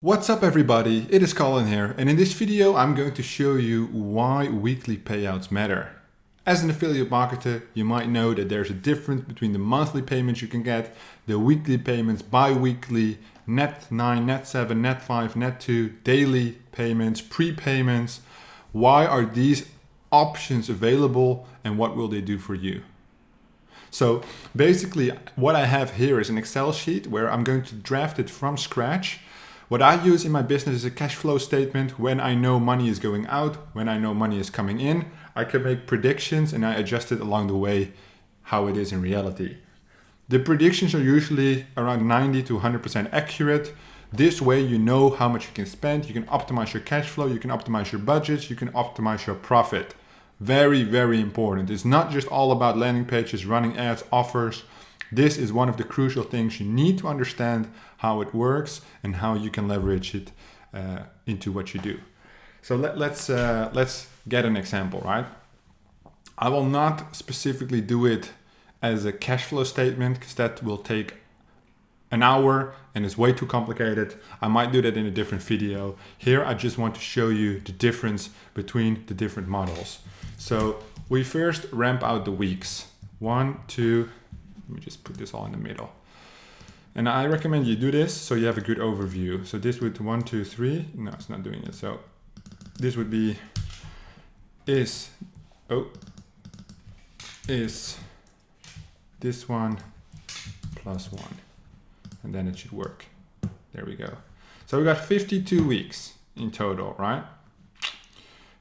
What's up everybody, it is Colin here, and in this video I'm going to show you why weekly payouts matter. As an affiliate marketer, you might know that there's a difference between the monthly payments you can get, the weekly payments, bi-weekly, net 9, net 7, net 5, net 2, daily payments, prepayments. Why are these options available and what will they do for you? So basically what I have here is an Excel sheet where I'm going to draft it from scratch. What I use in my business is a cash flow statement. When I know money is going out, when I know money is coming in, I can make predictions and I adjust it along the way how it is in reality. The predictions are usually around 90 to 100% accurate. This way you know how much you can spend, you can optimize your cash flow, you can optimize your budgets, you can optimize your profit. Very, very important. It's not just all about landing pages, running ads, offers. This is one of the crucial things you need to understand how it works and how you can leverage it into what you do. So let's get an example, right? I will not specifically do it as a cash flow statement because that will take an hour and it's way too complicated. I might do that in a different video. Here I just want to show you the difference between the different models. So we first ramp out the weeks. 1, 2, let me just put this all in the middle. And I recommend you do this so you have a good overview. So this would 1, 2, 3. No, it's not doing it. So this would be is this one plus 1. And then it should work. There we go. So we got 52 weeks in total, right?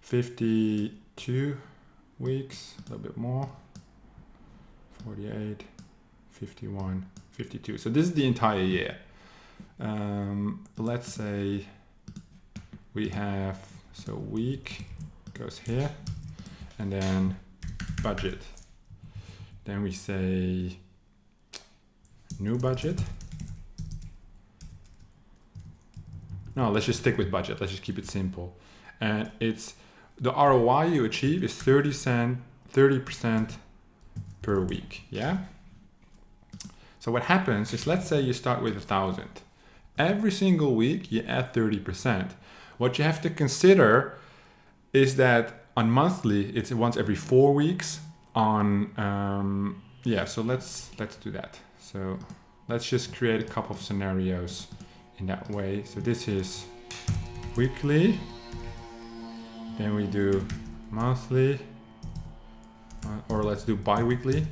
52 weeks, a little bit more. 48. 51, 52. So this is the entire year. Let's say we have, so week goes here and then budget. Then we say new budget. No, let's just stick with budget. Let's just keep it simple. And it's the ROI you achieve is 30% per week. Yeah. So what happens is, let's say you start with 1,000. Every single week you add 30%. What you have to consider is that on monthly, it's once every 4 weeks. So let's do that. So let's just create a couple of scenarios in that way. So this is weekly. Then we do monthly, or let's do bi-weekly.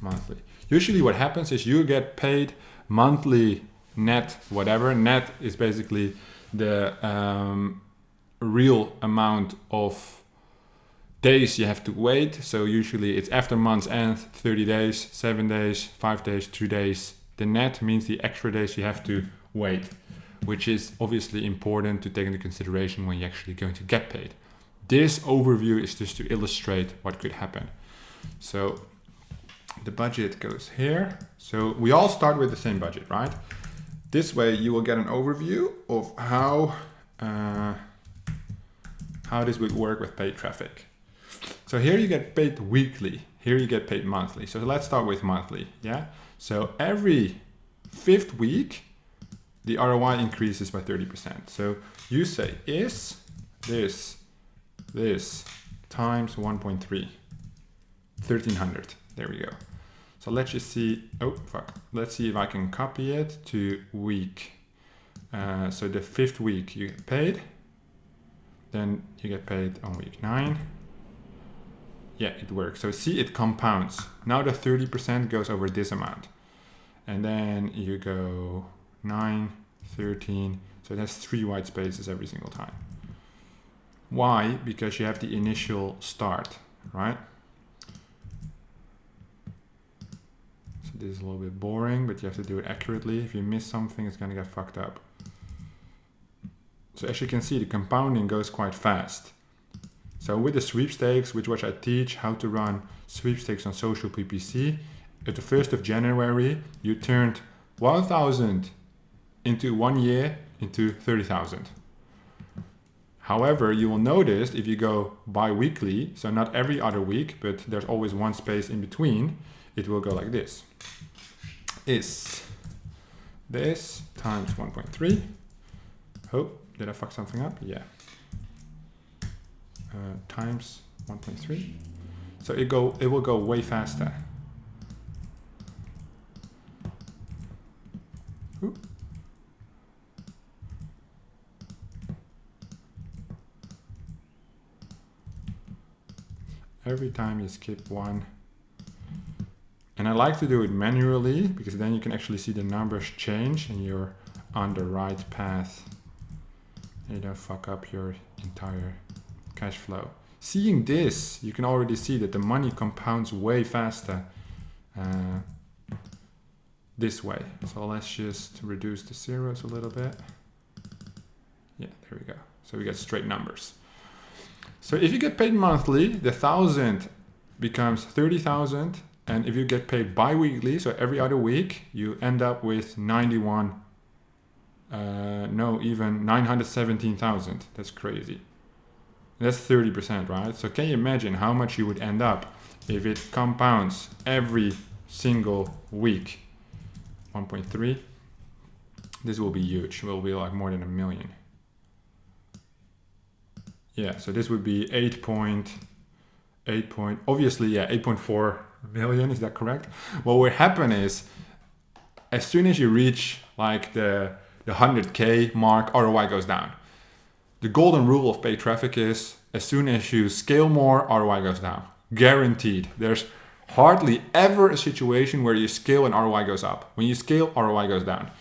Monthly. Usually what happens is you get paid monthly net whatever. Net is basically the real amount of days you have to wait. So usually it's after month's end, 30 days, 7 days, 5 days, 2 days. The net means the extra days you have to wait, which is obviously important to take into consideration when you're actually going to get paid. This overview is just to illustrate what could happen. So the budget goes here. So we all start with the same budget, right? This way you will get an overview of how this would work with paid traffic. So here you get paid weekly. Here you get paid monthly. So let's start with monthly. Yeah. So every 5th week, the ROI increases by 30%. So you say is this times 1.3, 1,300. There we go. So let's just see, let's see if I can copy it to week. So the 5th week you get paid, then you get paid on week 9. Yeah, it works. So see, it compounds. Now the 30% goes over this amount. And then you go 9, 13. So it has 3 white spaces every single time. Why? Because you have the initial start, right? This is a little bit boring, but you have to do it accurately. If you miss something, it's going to get fucked up. So as you can see, the compounding goes quite fast. So with the sweepstakes, which I teach how to run sweepstakes on social PPC, at the 1st of January, you turned 1,000 into 1 year into 30,000. However, you will notice if you go bi-weekly, so not every other week, but there's always one space in between, it will go like this. Is this times 1.3. Oh, did I fuck something up? Yeah. Times 1.3. So it will go way faster. Ooh. Every time you skip one. And I like to do it manually because then you can actually see the numbers change and you're on the right path. And you don't fuck up your entire cash flow. Seeing this, you can already see that the money compounds way faster this way. So let's just reduce the zeros a little bit. Yeah, there we go. So we get straight numbers. So if you get paid monthly, the 1,000 becomes 30,000. And if you get paid bi-weekly, so every other week, you end up with 917,000. That's crazy. That's 30%, right? So can you imagine how much you would end up if it compounds every single week? 1.3. This will be huge. It will be like more than 1 million. Yeah, so this would be 8.4 million. Is that correct? What will happen is, as soon as you reach like the 100K mark, ROI goes down. The golden rule of paid traffic is, as soon as you scale more, ROI goes down. Guaranteed. There's hardly ever a situation where you scale and ROI goes up. When you scale, ROI goes down.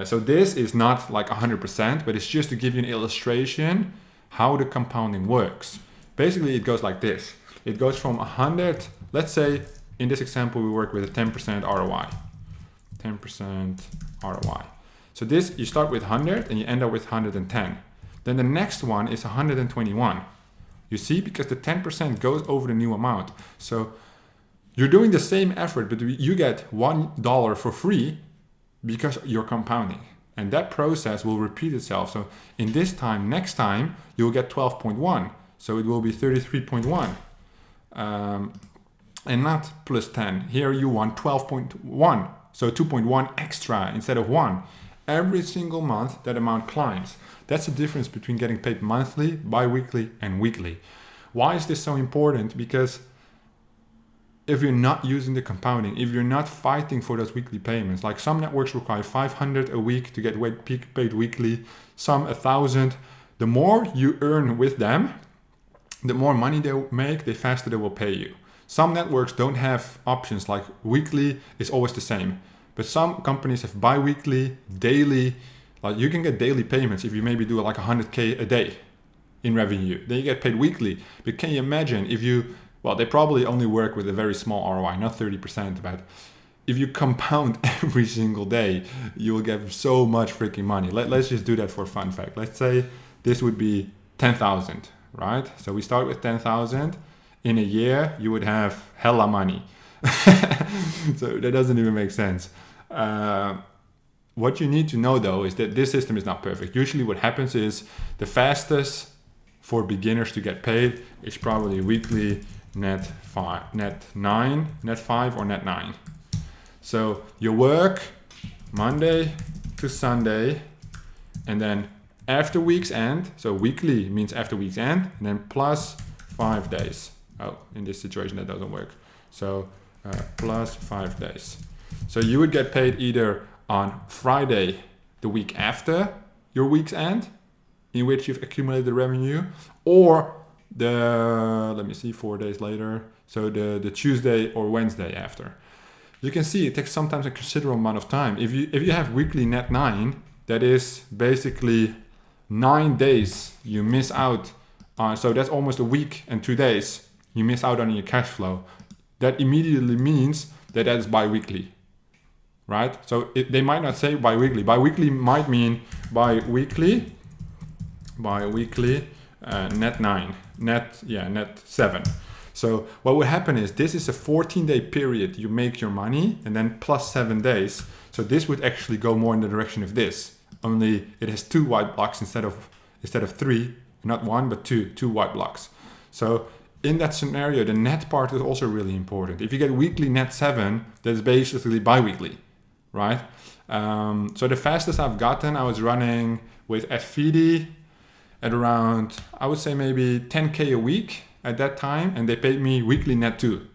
So this is not like 100%, but it's just to give you an illustration how the compounding works. Basically, it goes like this. It goes from 100, let's say in this example, we work with a 10% ROI. 10% ROI. So this, you start with 100 and you end up with 110. Then the next one is 121. You see, because the 10% goes over the new amount. So you're doing the same effort, but you get $1 for free because you're compounding. And that process will repeat itself. So in this time, next time, you'll get 12.1. So it will be 33.1. And not plus 10. Here you want 12.1. So 2.1 extra instead of 1. Every single month, that amount climbs. That's the difference between getting paid monthly, bi-weekly, and weekly. Why is this so important? Because if you're not using the compounding, if you're not fighting for those weekly payments, like some networks require 500 a week to get paid weekly, some 1,000. The more you earn with them, the more money they make, the faster they will pay you. Some networks don't have options, like weekly is always the same. But some companies have bi-weekly, daily. Like you can get daily payments if you maybe do like 100K a day in revenue. Then you get paid weekly. But can you imagine if you, well, they probably only work with a very small ROI, not 30%, but if you compound every single day, you will get so much freaking money. Let's just do that for a fun fact. Let's say this would be 10,000, right? So we start with 10,000. In a year, you would have hella money. So that doesn't even make sense. What you need to know though is that this system is not perfect. Usually what happens is the fastest for beginners to get paid is probably weekly net 5, net 9, net 5 or net 9. So you work Monday to Sunday and then after week's end, so weekly means after week's end, and then plus 5 days. Oh, in this situation that doesn't work. So plus 5 days. So you would get paid either on Friday the week after your week's end, in which you've accumulated the revenue, or the, let me see, 4 days later, so the Tuesday or Wednesday after. You can see it takes sometimes a considerable amount of time. If you have weekly net 9, that is basically 9 days you miss out on, so that's almost a week and 2 days you miss out on your cash flow. That immediately means that is bi-weekly, right? So they might not say bi-weekly. Bi-weekly might mean bi-weekly, net 9, net 7. So what would happen is this is a 14-day period you make your money and then plus 7 days. So this would actually go more in the direction of this. Only it has 2 white blocks instead of 3, not 1 but 2 white blocks. So in that scenario, the net part is also really important. If you get weekly net 7, that's basically bi-weekly, right? So the fastest I've gotten, I was running with FVD at around, I would say maybe 10K a week at that time, and they paid me weekly net too.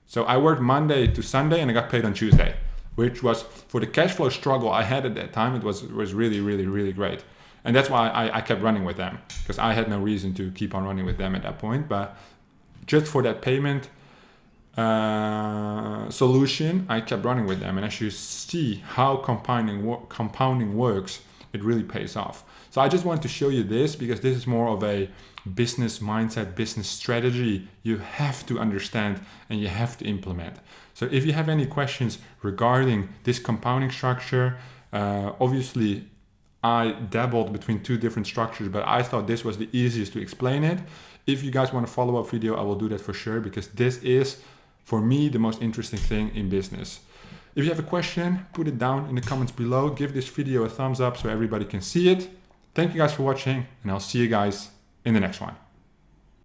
So I worked Monday to Sunday and I got paid on Tuesday, which was, for the cash flow struggle I had at that time, it was really, really, really great. And that's why I kept running with them, because I had no reason to keep on running with them at that point. But just for that payment solution, I kept running with them. And as you see how compounding works, it really pays off. So I just wanted to show you this because this is more of a business mindset, business strategy you have to understand and you have to implement. So if you have any questions regarding this compounding structure, obviously I dabbled between two different structures, but I thought this was the easiest to explain it. If you guys want a follow-up video, I will do that for sure, because this is, for me, the most interesting thing in business. If you have a question, put it down in the comments below. Give this video a thumbs up so everybody can see it. Thank you guys for watching, and I'll see you guys in the next one.